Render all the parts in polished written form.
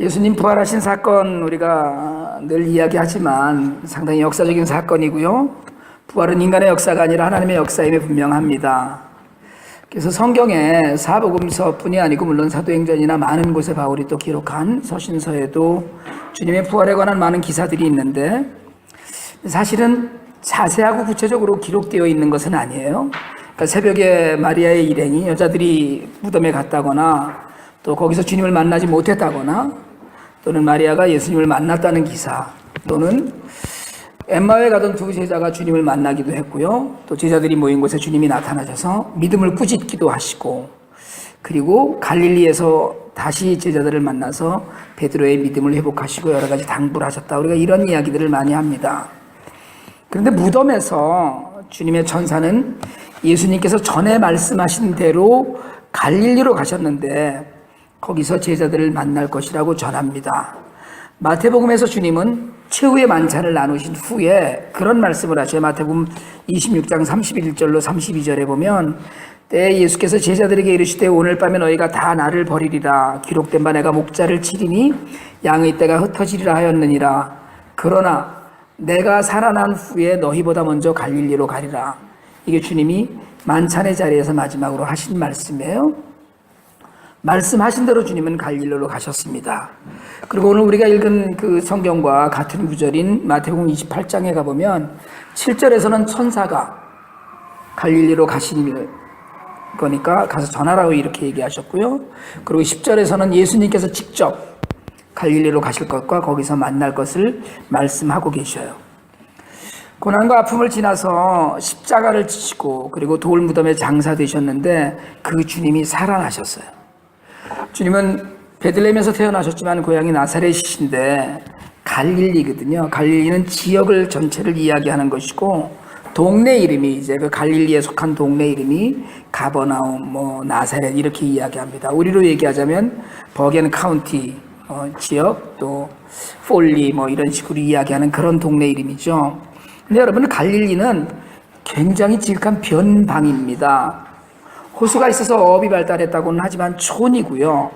예수님 부활하신 사건 우리가 늘 이야기하지만 상당히 역사적인 사건이고요. 부활은 인간의 역사가 아니라 하나님의 역사임에 분명합니다. 그래서 성경에 사복음서뿐이 아니고 물론 사도행전이나 많은 곳에 바울이 또 기록한 서신서에도 주님의 부활에 관한 많은 기사들이 있는데 사실은 자세하고 구체적으로 기록되어 있는 것은 아니에요. 그러니까 새벽에 마리아의 일행이 여자들이 무덤에 갔다거나 또 거기서 주님을 만나지 못했다거나 또는 마리아가 예수님을 만났다는 기사, 또는 엠마오에 가던 두 제자가 주님을 만나기도 했고요. 또 제자들이 모인 곳에 주님이 나타나셔서 믿음을 꾸짖기도 하시고, 그리고 갈릴리에서 다시 제자들을 만나서 베드로의 믿음을 회복하시고 여러 가지 당부를 하셨다. 우리가 이런 이야기들을 많이 합니다. 그런데 무덤에서 주님의 천사는 예수님께서 전에 말씀하신 대로 갈릴리로 가셨는데 거기서 제자들을 만날 것이라고 전합니다. 마태복음에서 주님은 최후의 만찬을 나누신 후에 그런 말씀을 하셔요. 마태복음 26장 31절로 32절에 보면 때에 예수께서 제자들에게 이르시되 오늘 밤에 너희가 다 나를 버리리라. 기록된 바 내가 목자를 치리니 양의 떼가 흩어지리라 하였느니라. 그러나 내가 살아난 후에 너희보다 먼저 갈릴리로 가리라. 이게 주님이 만찬의 자리에서 마지막으로 하신 말씀이에요. 말씀하신 대로 주님은 갈릴리로 가셨습니다. 그리고 오늘 우리가 읽은 그 성경과 같은 구절인 마태복음 28장에 가보면 7절에서는 천사가 갈릴리로 가신 거니까 가서 전하라고 이렇게 얘기하셨고요. 그리고 10절에서는 예수님께서 직접 갈릴리로 가실 것과 거기서 만날 것을 말씀하고 계셔요. 고난과 아픔을 지나서 십자가를 지시고 그리고 돌 무덤에 장사되셨는데 그 주님이 살아나셨어요. 주님은 베들레헴에서 태어나셨지만 고향이 나사렛이신데 갈릴리거든요. 갈릴리는 지역을 전체를 이야기하는 것이고 동네 이름이 이제 그 갈릴리에 속한 동네 이름이 가버나움, 나사렛 이렇게 이야기합니다. 우리로 얘기하자면 버겐 카운티 지역 또 폴리 이런 식으로 이야기하는 그런 동네 이름이죠. 근데 여러분 갈릴리는 굉장히 지극한 변방입니다. 호수가 있어서 어업이 발달했다고는 하지만 촌이고요.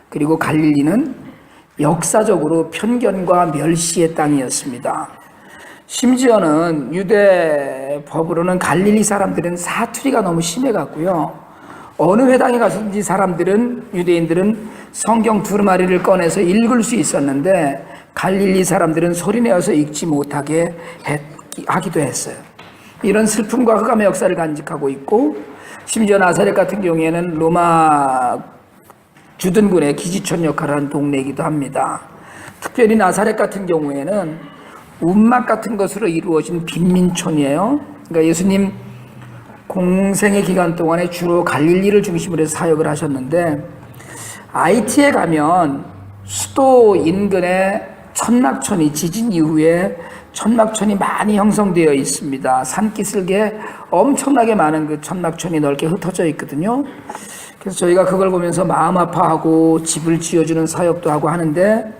그리고 갈릴리는 역사적으로 편견과 멸시의 땅이었습니다. 심지어는 유대 법으로는 갈릴리 사람들은 사투리가 너무 심해갖고요. 어느 회당에 가든지 유대인들은 성경 두루마리를 꺼내서 읽을 수 있었는데 갈릴리 사람들은 소리내어서 읽지 못하게 하기도 했어요. 이런 슬픔과 흑암의 역사를 간직하고 있고 심지어 나사렛 같은 경우에는 로마 주둔군의 기지촌 역할을 한 동네이기도 합니다. 특별히 나사렛 같은 경우에는 운막 같은 것으로 이루어진 빈민촌이에요. 그러니까 예수님 공생의 기간 동안에 주로 갈릴리를 중심으로 해서 사역을 하셨는데 IT에 가면 수도 인근에 천막촌이 지진 이후에 천막촌이 많이 형성되어 있습니다. 산기슭에 엄청나게 많은 그 천막촌이 넓게 흩어져 있거든요. 그래서 저희가 그걸 보면서 마음 아파하고 집을 지어주는 사역도 하고 하는데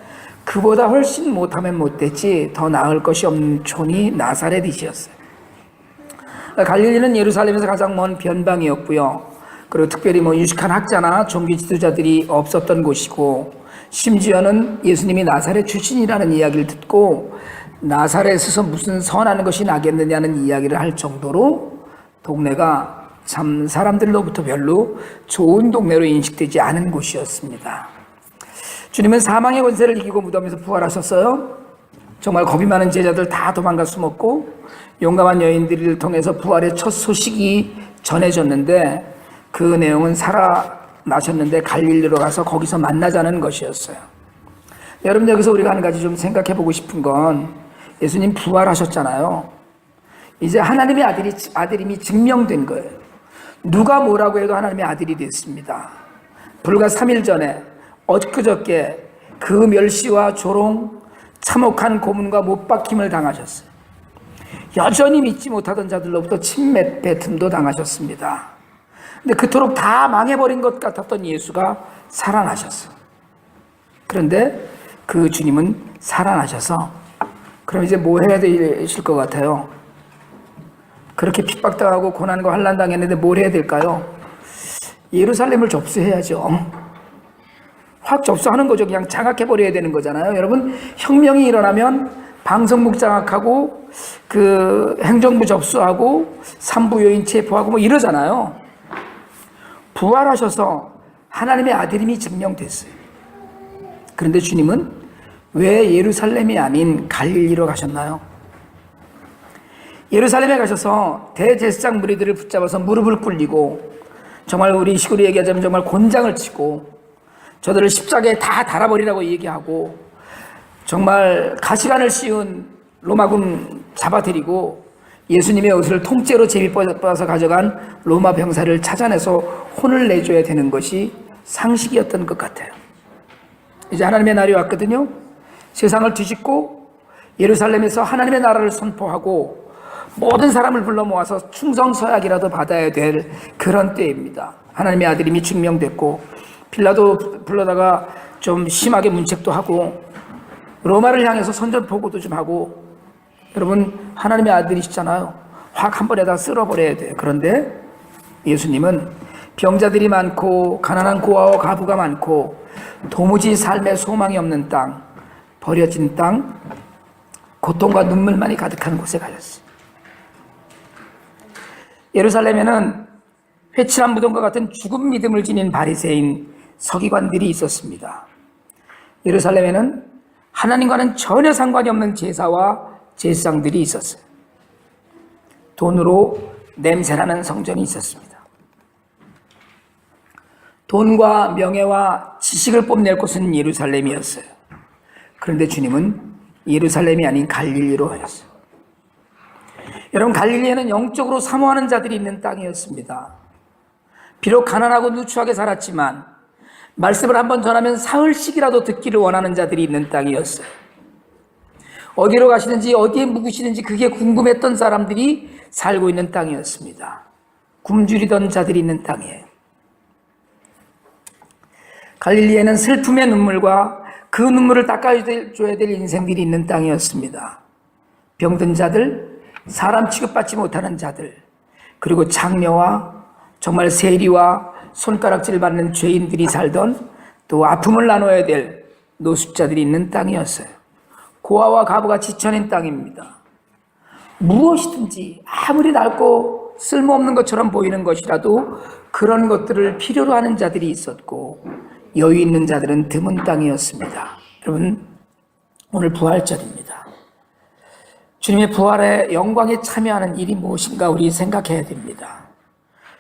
그보다 훨씬 못하면 못됐지 더 나을 것이 없는 촌이 나사렛이었어요. 갈릴리는 예루살렘에서 가장 먼 변방이었고요. 그리고 특별히 유식한 학자나 종교 지도자들이 없었던 곳이고 심지어는 예수님이 나사렛 출신이라는 이야기를 듣고 나사렛에서 무슨 선하는 것이 나겠느냐는 이야기를 할 정도로 동네가 참 사람들로부터 별로 좋은 동네로 인식되지 않은 곳이었습니다. 주님은 사망의 권세를 이기고 무덤에서 부활하셨어요. 정말 겁이 많은 제자들 다 도망가 숨었고 용감한 여인들을 통해서 부활의 첫 소식이 전해졌는데 그 내용은 살아나셨는데 갈릴리로 가서 거기서 만나자는 것이었어요. 여러분 여기서 우리가 한 가지 좀 생각해 보고 싶은 건 예수님 부활하셨잖아요. 이제 하나님의 아들임이 증명된 거예요. 누가 뭐라고 해도 하나님의 아들이 됐습니다. 불과 3일 전에 엊그저께 그 멸시와 조롱, 참혹한 고문과 못박힘을 당하셨어요. 여전히 믿지 못하던 자들로부터 침뱉 뱉음도 당하셨습니다. 근데 그토록 다 망해버린 것 같았던 예수가 살아나셨어요. 그런데 그 주님은 살아나셔서 그럼 이제 뭐 해야 되실 것 같아요? 그렇게 핍박당하고 고난과 환난 당했는데 뭘 해야 될까요? 예루살렘을 접수해야죠. 확 접수하는 거죠. 그냥 장악해버려야 되는 거잖아요. 여러분, 혁명이 일어나면 방송국 장악하고 그 행정부 접수하고 산부 요인 체포하고 뭐 이러잖아요. 부활하셔서 하나님의 아들임이 증명됐어요. 그런데 주님은 왜 예루살렘이 아닌 갈릴리로 가셨나요? 예루살렘에 가셔서 대제사장 무리들을 붙잡아서 무릎을 꿇리고, 정말 우리 식으로 얘기하자면 정말 곤장을 치고 저들을 십자가에 다 달아버리라고 얘기하고, 정말 가시관을 씌운 로마군 잡아들이고 예수님의 옷을 통째로 제비 뽑아서 가져간 로마 병사를 찾아내서 혼을 내줘야 되는 것이 상식이었던 것 같아요. 이제 하나님의 날이 왔거든요. 세상을 뒤집고 예루살렘에서 하나님의 나라를 선포하고 모든 사람을 불러 모아서 충성서약이라도 받아야 될 그런 때입니다. 하나님의 아들임이 증명됐고, 빌라도 불러다가 좀 심하게 문책도 하고 로마를 향해서 선전포고도 좀 하고, 여러분 하나님의 아들이시잖아요. 확 한 번에 다 쓸어버려야 돼요. 그런데 예수님은 병자들이 많고 가난한 고아와 가부가 많고 도무지 삶의 소망이 없는 땅, 버려진 땅, 고통과 눈물만이 가득한 곳에 가셨어요. 예루살렘에는 회칠한 무덤과 같은 죽은 믿음을 지닌 바리새인 서기관들이 있었습니다. 예루살렘에는 하나님과는 전혀 상관이 없는 제사와 제사장들이 있었어요. 돈으로 냄새나는 성전이 있었습니다. 돈과 명예와 지식을 뽐낼 곳은 예루살렘이었어요. 그런데 주님은 예루살렘이 아닌 갈릴리로 하셨어요. 여러분, 갈릴리에는 영적으로 사모하는 자들이 있는 땅이었습니다. 비록 가난하고 누추하게 살았지만 말씀을 한번 전하면 사흘씩이라도 듣기를 원하는 자들이 있는 땅이었어요. 어디로 가시는지 어디에 묵으시는지 그게 궁금했던 사람들이 살고 있는 땅이었습니다. 굶주리던 자들이 있는 땅이에요. 갈릴리에는 슬픔의 눈물과 그 눈물을 닦아줘야 될 인생들이 있는 땅이었습니다. 병든 자들, 사람 취급받지 못하는 자들, 그리고 장녀와 정말 세리와 손가락질 받는 죄인들이 살던, 또 아픔을 나눠야 될 노숙자들이 있는 땅이었어요. 고아와 가부가 지쳐낸 땅입니다. 무엇이든지 아무리 낡고 쓸모없는 것처럼 보이는 것이라도 그런 것들을 필요로 하는 자들이 있었고, 여유 있는 자들은 드문 땅이었습니다. 여러분, 오늘 부활절입니다. 주님의 부활의 영광에 참여하는 일이 무엇인가 우리 생각해야 됩니다.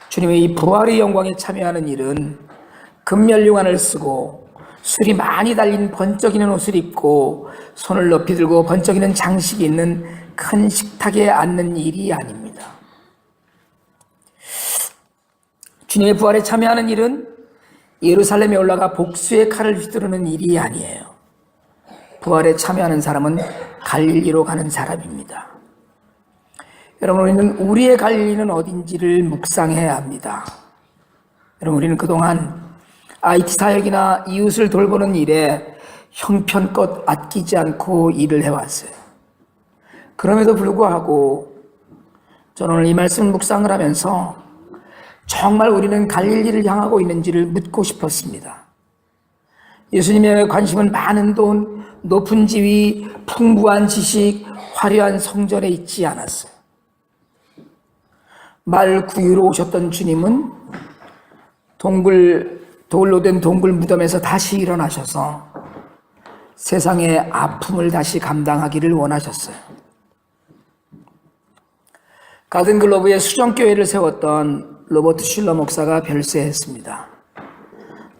주님의 이 부활의 영광에 참여하는 일은 금면류관을 쓰고 술이 많이 달린 번쩍이는 옷을 입고 손을 높이 들고 번쩍이는 장식이 있는 큰 식탁에 앉는 일이 아닙니다. 주님의 부활에 참여하는 일은 예루살렘에 올라가 복수의 칼을 휘두르는 일이 아니에요. 부활에 참여하는 사람은 갈릴리로 가는 사람입니다. 여러분, 우리는 우리의 갈릴리는 어딘지를 묵상해야 합니다. 여러분, 우리는 그동안 IT 사역이나 이웃을 돌보는 일에 형편껏 아끼지 않고 일을 해왔어요. 그럼에도 불구하고 저는 오늘 이 말씀 묵상을 하면서 정말 우리는 갈릴리를 향하고 있는지를 묻고 싶었습니다. 예수님의 관심은 많은 돈, 높은 지위, 풍부한 지식, 화려한 성전에 있지 않았어요. 말 구유로 오셨던 주님은 돌로 된 동굴 무덤에서 다시 일어나셔서 세상의 아픔을 다시 감당하기를 원하셨어요. 가든글로브에 수정교회를 세웠던 로버트 슐러 목사가 별세했습니다.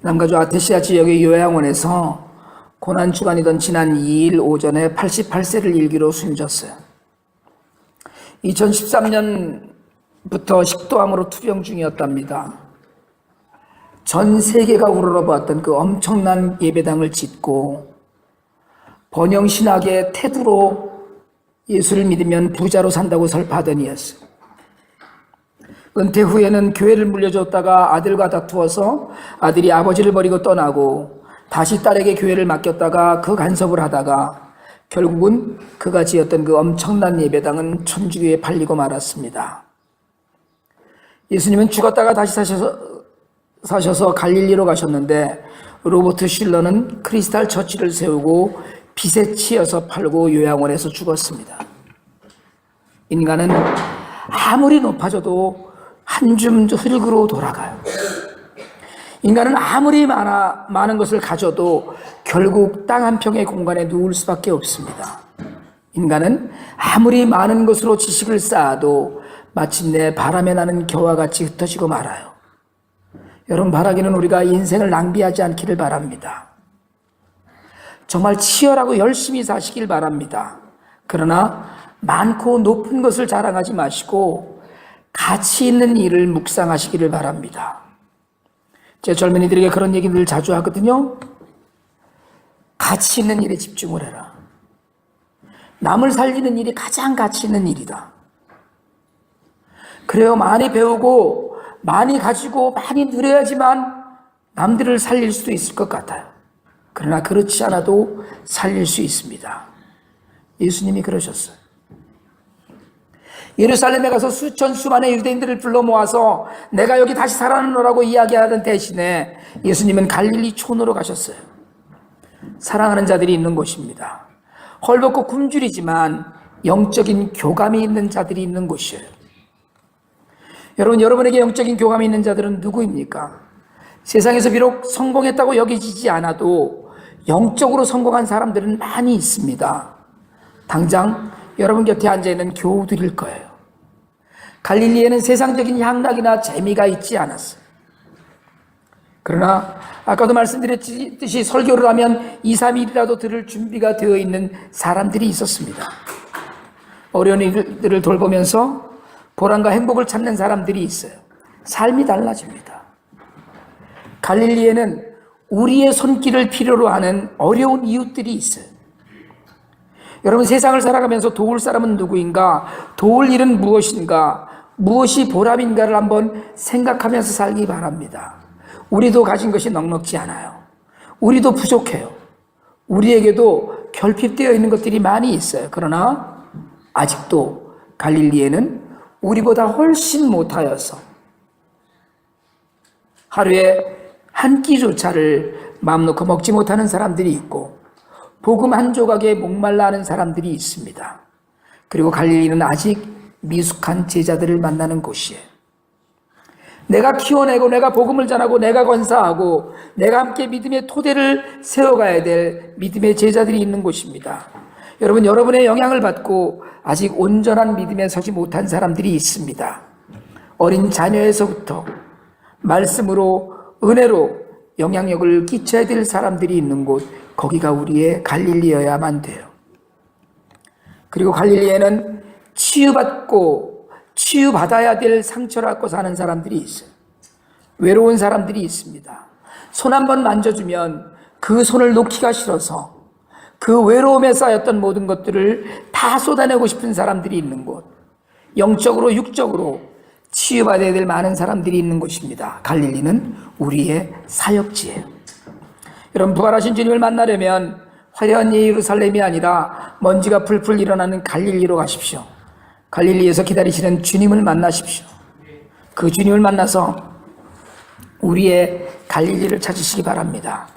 남가주 아테시아 지역의 요양원에서 고난 주간이던 지난 2일 오전에 88세를 일기로 숨졌어요. 2013년부터 식도암으로 투병 중이었답니다. 전 세계가 우러러봤던 그 엄청난 예배당을 짓고 번영신학의 태도로 예수를 믿으면 부자로 산다고 설파하던 이였어요. 은퇴 후에는 교회를 물려줬다가 아들과 다투어서 아들이 아버지를 버리고 떠나고 다시 딸에게 교회를 맡겼다가 그 간섭을 하다가 결국은 그가 지었던 그 엄청난 예배당은 천주교에 팔리고 말았습니다. 예수님은 죽었다가 다시 사셔서 갈릴리로 가셨는데 로버트 실러는 크리스탈 처치를 세우고 빚에 치여서 팔고 요양원에서 죽었습니다. 인간은 아무리 높아져도 한 줌 흙으로 돌아가요. 인간은 아무리 많은 것을 가져도 결국 땅 한 평의 공간에 누울 수밖에 없습니다. 인간은 아무리 많은 것으로 지식을 쌓아도 마침내 바람에 나는 겨와 같이 흩어지고 말아요. 여러분, 바라기는 우리가 인생을 낭비하지 않기를 바랍니다. 정말 치열하고 열심히 사시길 바랍니다. 그러나 많고 높은 것을 자랑하지 마시고 가치 있는 일을 묵상하시기를 바랍니다. 제 젊은이들에게 그런 얘기를 자주 하거든요. 가치 있는 일에 집중을 해라. 남을 살리는 일이 가장 가치 있는 일이다. 그래요. 많이 배우고 많이 가지고 많이 누려야지만 남들을 살릴 수도 있을 것 같아요. 그러나 그렇지 않아도 살릴 수 있습니다. 예수님이 그러셨어요. 예루살렘에 가서 수천 수만의 유대인들을 불러 모아서 내가 여기 다시 살아나노라고 이야기하던 대신에 예수님은 갈릴리 촌으로 가셨어요. 사랑하는 자들이 있는 곳입니다. 헐벗고 굶주리지만 영적인 교감이 있는 자들이 있는 곳이에요. 여러분, 여러분에게 영적인 교감이 있는 자들은 누구입니까? 세상에서 비록 성공했다고 여기지지 않아도 영적으로 성공한 사람들은 많이 있습니다. 당장 여러분 곁에 앉아있는 교우들일 거예요. 갈릴리에는 세상적인 향락이나 재미가 있지 않았어요. 그러나 아까도 말씀드렸듯이 설교를 하면 2, 3일이라도 들을 준비가 되어 있는 사람들이 있었습니다. 어려운 일들을 돌보면서 보람과 행복을 찾는 사람들이 있어요. 삶이 달라집니다. 갈릴리에는 우리의 손길을 필요로 하는 어려운 이웃들이 있어요. 여러분, 세상을 살아가면서 도울 사람은 누구인가? 도울 일은 무엇인가? 무엇이 보람인가를 한번 생각하면서 살기 바랍니다. 우리도 가진 것이 넉넉지 않아요. 우리도 부족해요. 우리에게도 결핍되어 있는 것들이 많이 있어요. 그러나 아직도 갈릴리에는 우리보다 훨씬 못하여서 하루에 한 끼조차를 마음 놓고 먹지 못하는 사람들이 있고 복음 한 조각에 목말라 하는 사람들이 있습니다. 그리고 갈릴리는 아직 미숙한 제자들을 만나는 곳이에요. 내가 키워내고 내가 복음을 전하고 내가 건사하고 내가 함께 믿음의 토대를 세워가야 될 믿음의 제자들이 있는 곳입니다. 여러분, 여러분의 영향을 받고 아직 온전한 믿음에 서지 못한 사람들이 있습니다. 어린 자녀에서부터 말씀으로 은혜로 영향력을 끼쳐야 될 사람들이 있는 곳, 거기가 우리의 갈릴리여야만 돼요. 그리고 갈릴리에는 치유받고 치유받아야 될 상처를 갖고 사는 사람들이 있어요. 외로운 사람들이 있습니다. 손 한번 만져주면 그 손을 놓기가 싫어서 그 외로움에 쌓였던 모든 것들을 다 쏟아내고 싶은 사람들이 있는 곳, 영적으로 육적으로 치유받아야 될 많은 사람들이 있는 곳입니다. 갈릴리는 우리의 사역지예요. 여러분, 부활하신 주님을 만나려면 화려한 예루살렘이 아니라 먼지가 풀풀 일어나는 갈릴리로 가십시오. 갈릴리에서 기다리시는 주님을 만나십시오. 그 주님을 만나서 우리의 갈릴리를 찾으시기 바랍니다.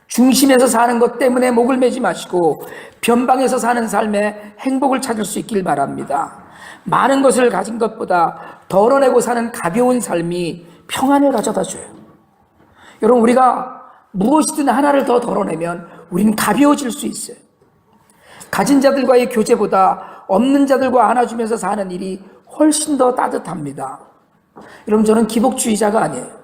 중심에서 사는 것 때문에 목을 매지 마시고 변방에서 사는 삶에 행복을 찾을 수 있길 바랍니다. 많은 것을 가진 것보다 덜어내고 사는 가벼운 삶이 평안을 가져다 줘요. 여러분, 우리가 무엇이든 하나를 더 덜어내면 우리는 가벼워질 수 있어요. 가진 자들과의 교제보다 없는 자들과 안아주면서 사는 일이 훨씬 더 따뜻합니다. 여러분, 저는 기복주의자가 아니에요.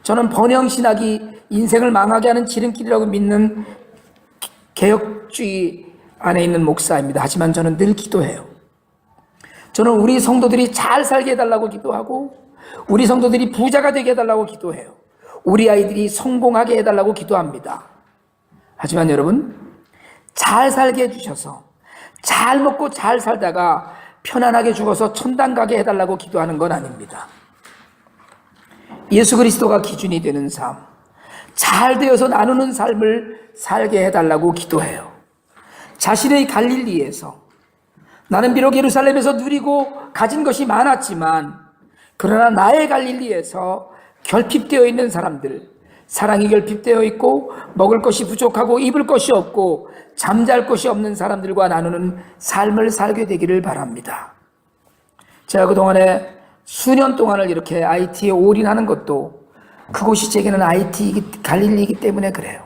저는 번영신학이 인생을 망하게 하는 지름길이라고 믿는 개혁주의 안에 있는 목사입니다. 하지만 저는 늘 기도해요. 저는 우리 성도들이 잘 살게 해달라고 기도하고 우리 성도들이 부자가 되게 해달라고 기도해요. 우리 아이들이 성공하게 해달라고 기도합니다. 하지만 여러분, 잘 살게 해주셔서 잘 먹고 잘 살다가 편안하게 죽어서 천당 가게 해달라고 기도하는 건 아닙니다. 예수 그리스도가 기준이 되는 삶, 잘 되어서 나누는 삶을 살게 해달라고 기도해요. 자신의 갈릴리에서 나는 비록 예루살렘에서 누리고 가진 것이 많았지만 그러나 나의 갈릴리에서 결핍되어 있는 사람들, 사랑이 결핍되어 있고 먹을 것이 부족하고 입을 것이 없고 잠잘 곳이 없는 사람들과 나누는 삶을 살게 되기를 바랍니다. 제가 그동안에 수년 동안을 이렇게 IT에 올인하는 것도 그곳이 제게는 IT 갈릴리이기 때문에 그래요.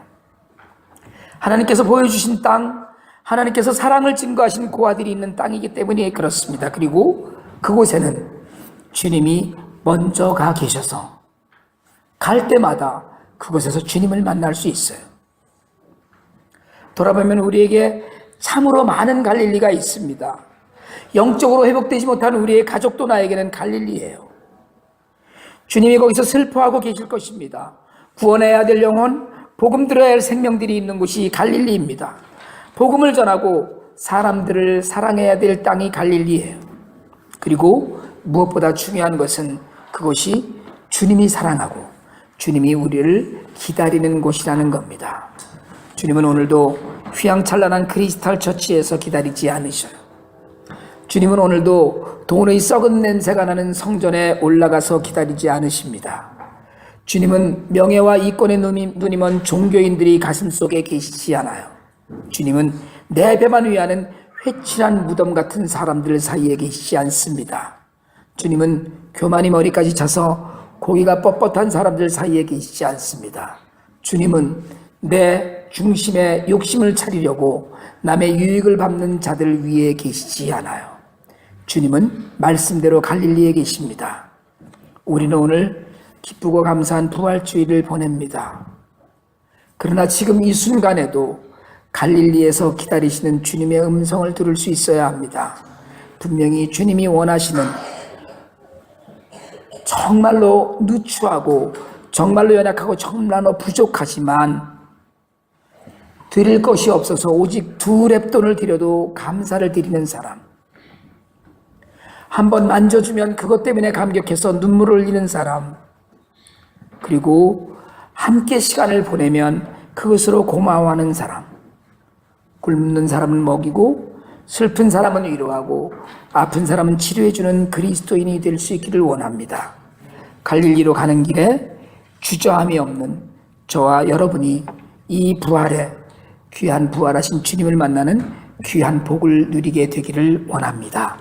하나님께서 보여주신 땅, 하나님께서 사랑을 증거하신 그 아들이 있는 땅이기 때문에 그렇습니다. 그리고 그곳에는 주님이 먼저 가 계셔서 갈 때마다 그곳에서 주님을 만날 수 있어요. 돌아보면 우리에게 참으로 많은 갈릴리가 있습니다. 영적으로 회복되지 못한 우리의 가족도 나에게는 갈릴리예요. 주님이 거기서 슬퍼하고 계실 것입니다. 구원해야 될 영혼, 복음 들어야 할 생명들이 있는 곳이 갈릴리입니다. 복음을 전하고 사람들을 사랑해야 될 땅이 갈릴리예요. 그리고 무엇보다 중요한 것은 그것이 주님이 사랑하고 주님이 우리를 기다리는 곳이라는 겁니다. 주님은 오늘도 휘황찬란한 크리스탈 처치에서 기다리지 않으셔요. 주님은 오늘도 돈의 썩은 냄새가 나는 성전에 올라가서 기다리지 않으십니다. 주님은 명예와 이권에 눈이 먼 종교인들이 가슴속에 계시지 않아요. 주님은 내 배만 위하는 회칠한 무덤 같은 사람들 사이에 계시지 않습니다. 주님은 교만이 머리까지 차서 고기가 뻣뻣한 사람들 사이에 계시지 않습니다. 주님은 내 중심에 욕심을 차리려고 남의 유익을 밟는 자들 위에 계시지 않아요. 주님은 말씀대로 갈릴리에 계십니다. 우리는 오늘 기쁘고 감사한 부활주일을 보냅니다. 그러나 지금 이 순간에도 갈릴리에서 기다리시는 주님의 음성을 들을 수 있어야 합니다. 분명히 주님이 원하시는 정말로 누추하고 정말로 연약하고 정말로 부족하지만 드릴 것이 없어서 오직 2렙돈을 드려도 감사를 드리는 사람, 한번 만져주면 그것 때문에 감격해서 눈물을 흘리는 사람, 그리고 함께 시간을 보내면 그것으로 고마워하는 사람, 굶는 사람은 먹이고 슬픈 사람은 위로하고 아픈 사람은 치료해주는 그리스도인이 될 수 있기를 원합니다. 갈릴리로 가는 길에 주저함이 없는 저와 여러분이 이 부활에 귀한 부활하신 주님을 만나는 귀한 복을 누리게 되기를 원합니다.